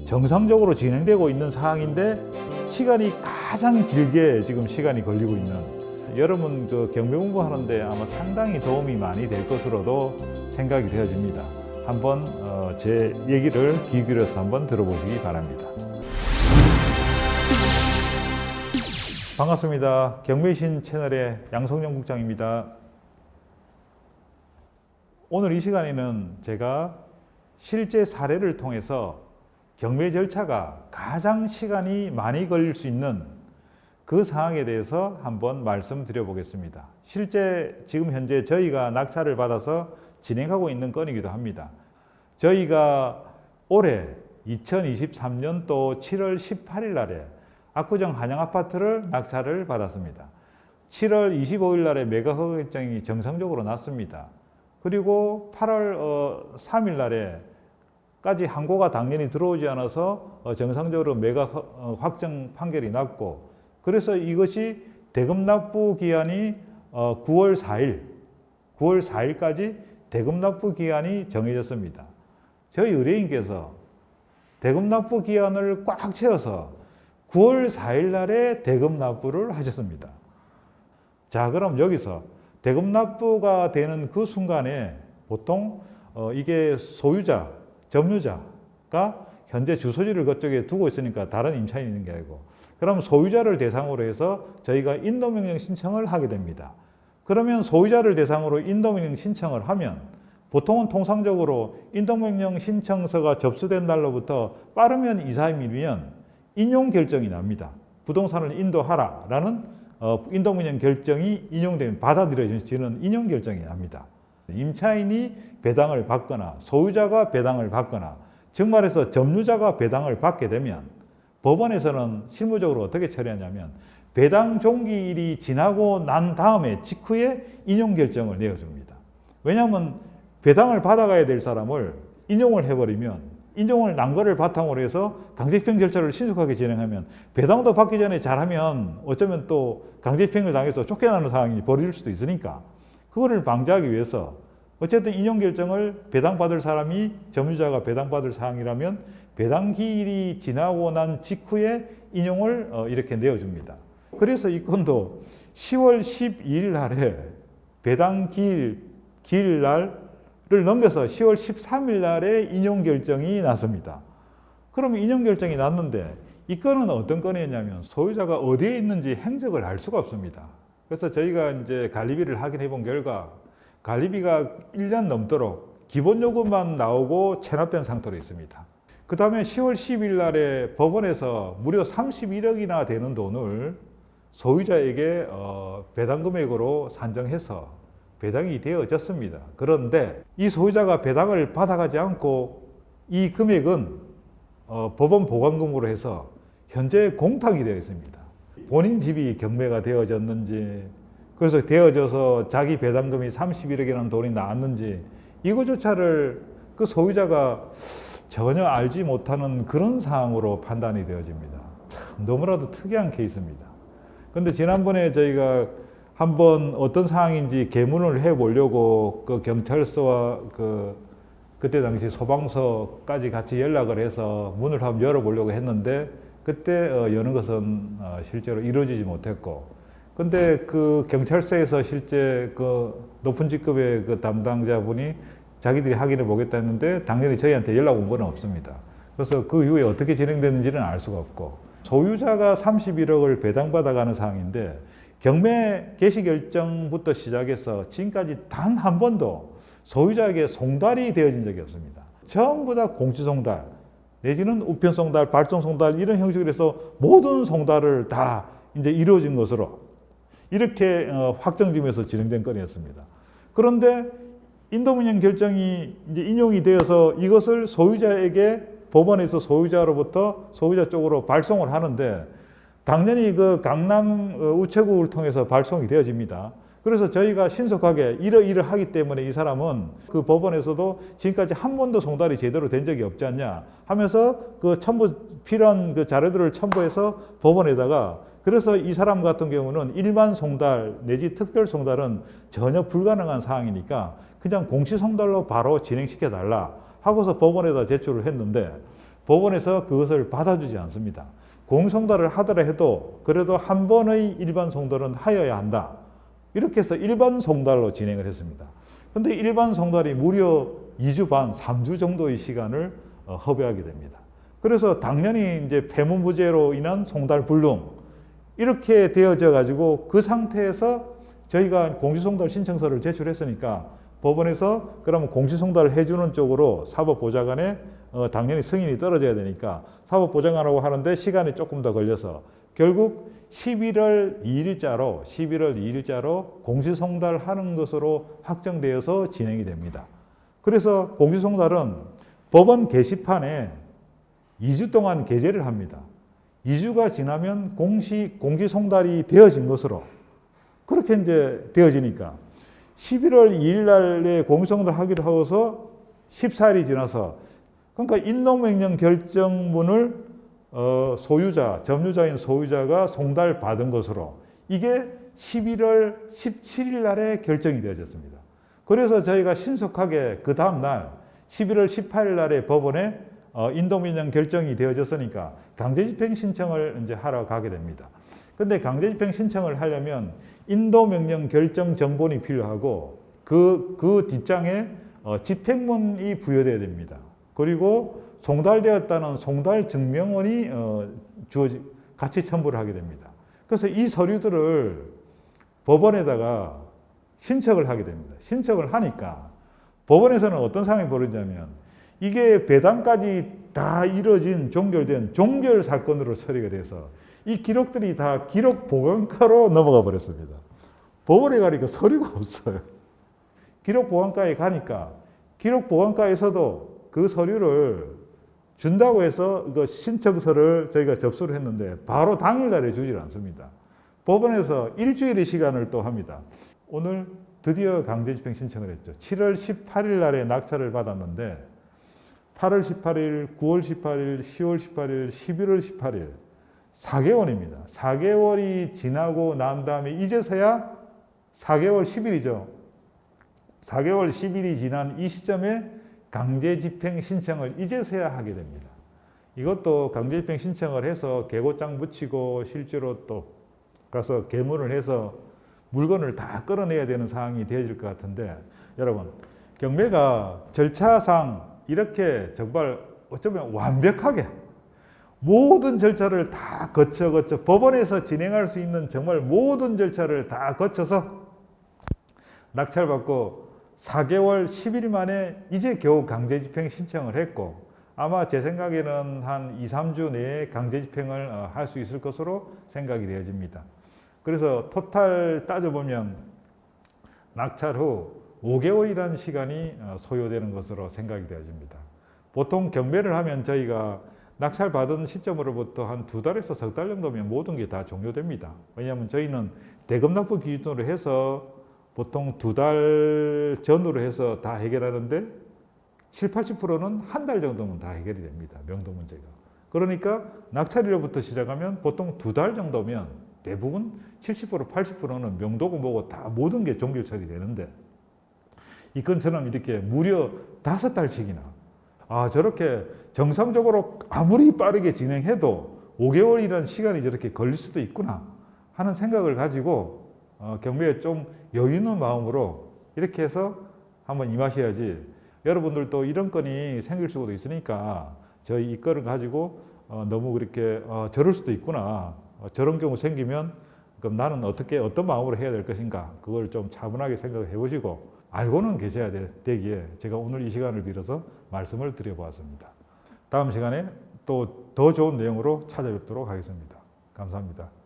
정상적으로 진행되고 있는 사항인데 시간이 가장 길게 지금 시간이 걸리고 있는, 여러분 그 경매 공부하는데 아마 상당히 도움이 많이 될 것으로도 생각이 되어집니다. 한번 제 얘기를 귀 기울여서 한번 들어보시기 바랍니다. 반갑습니다. 경매신 채널의 양성용 국장입니다. 오늘 이 시간에는 제가 실제 사례를 통해서 경매 절차가 가장 시간이 많이 걸릴 수 있는 그 상황에 대해서 한번 말씀드려 보겠습니다. 실제 지금 현재 저희가 낙찰을 받아서 진행하고 있는 건이기도 합니다. 저희가 올해 2023년도 7월 18일 날에 압구정 한양아파트를 낙찰을 받았습니다. 7월 25일 날에 매각 허가 결정이 정상적으로 났습니다. 그리고 8월 3일 날에 까지 항고가 당연히 들어오지 않아서 정상적으로 매각 확정 판결이 났고, 그래서 이것이 대금 납부 기한이 9월 4일까지 대금 납부 기한이 정해졌습니다. 저희 의뢰인께서 대금 납부 기한을 꽉 채워서 9월 4일 날에 대금 납부를 하셨습니다. 자, 그럼 여기서 대금 납부가 되는 그 순간에 보통 이게 소유자, 점유자가 현재 주소지를 그쪽에 두고 있으니까 다른 임차인이 있는 게 아니고, 그럼 소유자를 대상으로 해서 저희가 인도명령 신청을 하게 됩니다. 그러면 소유자를 대상으로 인도명령 신청을 하면 보통은 통상적으로 인도명령 신청서가 접수된 날로부터 빠르면 2, 3일이면 인용 결정이 납니다. 부동산을 인도하라라는 인도명령 결정이 인용되면 받아들여지는 인용 결정이 납니다. 임차인이 배당을 받거나 소유자가 배당을 받거나, 즉 말해서 점유자가 배당을 받게 되면 법원에서는 실무적으로 어떻게 처리하냐면 배당 종기일이 지나고 난 다음에 직후에 인용 결정을 내어줍니다. 왜냐하면 배당을 받아가야 될 사람을 인용을 해버리면, 인용을 난 거를 바탕으로 해서 강제집행 절차를 신속하게 진행하면 배당도 받기 전에 잘하면 어쩌면 또 강제집행을 당해서 쫓겨나는 상황이 벌어질 수도 있으니까, 그거를 방지하기 위해서 어쨌든 인용 결정을 배당받을 사람이 점유자가 배당받을 사항이라면 배당 기일이 지나고 난 직후에 인용을 이렇게 내어줍니다. 그래서 이 건도 10월 12일 날에 배당 기일 날을 넘겨서 10월 13일 날에 인용 결정이 났습니다. 그러면 인용 결정이 났는데 이 건은 어떤 건이었냐면 소유자가 어디에 있는지 행적을 알 수가 없습니다. 그래서 저희가 이제 관리비를 확인해 본 결과 관리비가 1년 넘도록 기본 요금만 나오고 체납된 상태로 있습니다. 그 다음에 10월 10일 날에 법원에서 무려 31억이나 되는 돈을 소유자에게 배당 금액으로 산정해서 배당이 되어졌습니다. 그런데 이 소유자가 배당을 받아가지 않고 이 금액은 법원 보관금으로 해서 현재 공탁이 되어 있습니다. 본인 집이 경매가 되어졌는지, 그래서 되어져서 자기 배당금이 31억이라는 돈이 나왔는지 이거조차를 그 소유자가 전혀 알지 못하는 그런 상황으로 판단이 되어집니다. 참 너무나도 특이한 케이스입니다. 그런데 지난번에 저희가 한번 어떤 상황인지 개문을 해보려고 그 경찰서와 그때 당시 소방서까지 같이 연락을 해서 문을 한번 열어보려고 했는데 그때 여는 것은 실제로 이루어지지 못했고, 근데 그 경찰서에서 실제 그 높은 직급의 그 담당자분이 자기들이 확인해 보겠다 했는데 당연히 저희한테 연락 온 건 없습니다. 그래서 그 이후에 어떻게 진행됐는지는 알 수가 없고, 소유자가 31억을 배당받아가는 상황인데 경매 개시 결정부터 시작해서 지금까지 단 한 번도 소유자에게 송달이 되어진 적이 없습니다. 전부 다 공시송달 내지는 우편송달, 발송송달 이런 형식으로 해서 모든 송달을 다 이제 이루어진 것으로 이렇게 확정지면서 진행된 건이었습니다. 그런데 인도명령 결정이 이제 인용이 되어서 이것을 소유자에게 법원에서 소유자로부터 소유자 쪽으로 발송을 하는데 당연히 그 강남 우체국을 통해서 발송이 되어집니다. 그래서 저희가 신속하게 이러하기 때문에 이 사람은 그 법원에서도 지금까지 한 번도 송달이 제대로 된 적이 없지 않냐 하면서 그 필요한 그 자료들을 첨부해서 법원에다가, 그래서 이 사람 같은 경우는 일반 송달 내지 특별 송달은 전혀 불가능한 사항이니까 그냥 공시 송달로 바로 진행시켜 달라 하고서 법원에다 제출을 했는데 법원에서 그것을 받아주지 않습니다. 공송달을 하더라 해도 그래도 한 번의 일반 송달은 하여야 한다. 이렇게 해서 일반 송달로 진행을 했습니다. 근데 일반 송달이 무려 2주 반, 3주 정도의 시간을 허비하게 됩니다. 그래서 당연히 이제 폐문부재로 인한 송달 불능 이렇게 되어져 가지고 그 상태에서 저희가 공시송달 신청서를 제출했으니까 법원에서 그러면 공시송달을 해주는 쪽으로 사법보좌관에 당연히 승인이 떨어져야 되니까 사법보좌관하고 하는데 시간이 조금 더 걸려서 결국 11월 2일자로 공시송달하는 것으로 확정되어서 진행이 됩니다. 그래서 공시송달은 법원 게시판에 2주 동안 게재를 합니다. 2주가 지나면 공시송달이 되어진 것으로 그렇게 이제 되어지니까 11월 2일 날에 공시송달 하기로 하고서 14일이 지나서 그러니까 인도명령 결정문을 점유자인 소유자가 송달 받은 것으로 이게 11월 17일 날에 결정이 되어졌습니다. 그래서 저희가 신속하게 그 다음 날 11월 18일 날에 법원에 인도명령 결정이 되어졌으니까 강제집행 신청을 이제 하러 가게 됩니다. 근데 강제집행 신청을 하려면 인도명령 결정 정본이 필요하고 그 뒷장에 집행문이 부여돼야 됩니다. 그리고 송달되었다는 송달 증명원이 같이 첨부를 하게 됩니다. 그래서 이 서류들을 법원에다가 신청을 하게 됩니다. 신청을 하니까 법원에서는 어떤 상황이 벌어지냐면 이게 배당까지 다 이루어진 종결된 종결 사건으로 처리가 돼서 이 기록들이 다 기록 보관과로 넘어가 버렸습니다. 법원에 가니까 서류가 없어요. 기록 보관과에 가니까 기록 보관과에서도 그 서류를 준다고 해서 그 신청서를 저희가 접수를 했는데 바로 당일날에 주질 않습니다. 법원에서 일주일의 시간을 또 합니다. 오늘 드디어 강제집행 신청을 했죠. 7월 18일 날에 낙찰을 받았는데 8월 18일, 9월 18일, 10월 18일, 11월 18일 4개월입니다. 4개월이 지나고 난 다음에 이제서야 4개월 10일이죠. 4개월 10일이 지난 이 시점에 강제집행 신청을 이제서야 하게 됩니다. 이것도 강제집행 신청을 해서 계고장 붙이고 실제로 또 가서 계문을 해서 물건을 다 끌어내야 되는 상황이 되어질 것 같은데 여러분 경매가 절차상 이렇게 정말 어쩌면 완벽하게 모든 절차를 다 거쳐 법원에서 진행할 수 있는 정말 모든 절차를 다 거쳐서 낙찰받고 4개월 10일 만에 이제 겨우 강제집행 신청을 했고 아마 제 생각에는 한 2, 3주 내에 강제집행을 할 수 있을 것으로 생각이 되어집니다. 그래서 토탈 따져보면 낙찰 후 5개월이라는 시간이 소요되는 것으로 생각이 되어집니다. 보통 경매를 하면 저희가 낙찰 받은 시점으로부터 한 2달에서 석 달 정도면 모든 게 다 종료됩니다. 왜냐하면 저희는 대금납부 기준으로 해서 보통 2달 전으로 해서 다 해결하는데 7, 80%는 한 달 정도면 다 해결이 됩니다. 명도 문제가. 그러니까 낙찰일로부터 시작하면 보통 2달 정도면 대부분 70%, 80%는 명도고 뭐고 다 모든 게 종결 처리되는데 이 건처럼 이렇게 무려 5달씩이나 저렇게 정상적으로 아무리 빠르게 진행해도 5개월이라는 시간이 저렇게 걸릴 수도 있구나 하는 생각을 가지고 경매에 좀 여유 있는 마음으로 이렇게 해서 한번 임하셔야지 여러분들도 이런 건이 생길 수도 있으니까 저희 이 건을 가지고 너무 그렇게 저럴 수도 있구나 저런 경우 생기면 그럼 나는 어떤 마음으로 해야 될 것인가 그걸 좀 차분하게 생각해 보시고 알고는 계셔야 되기에 제가 오늘 이 시간을 빌어서 말씀을 드려보았습니다. 다음 시간에 또 더 좋은 내용으로 찾아뵙도록 하겠습니다. 감사합니다.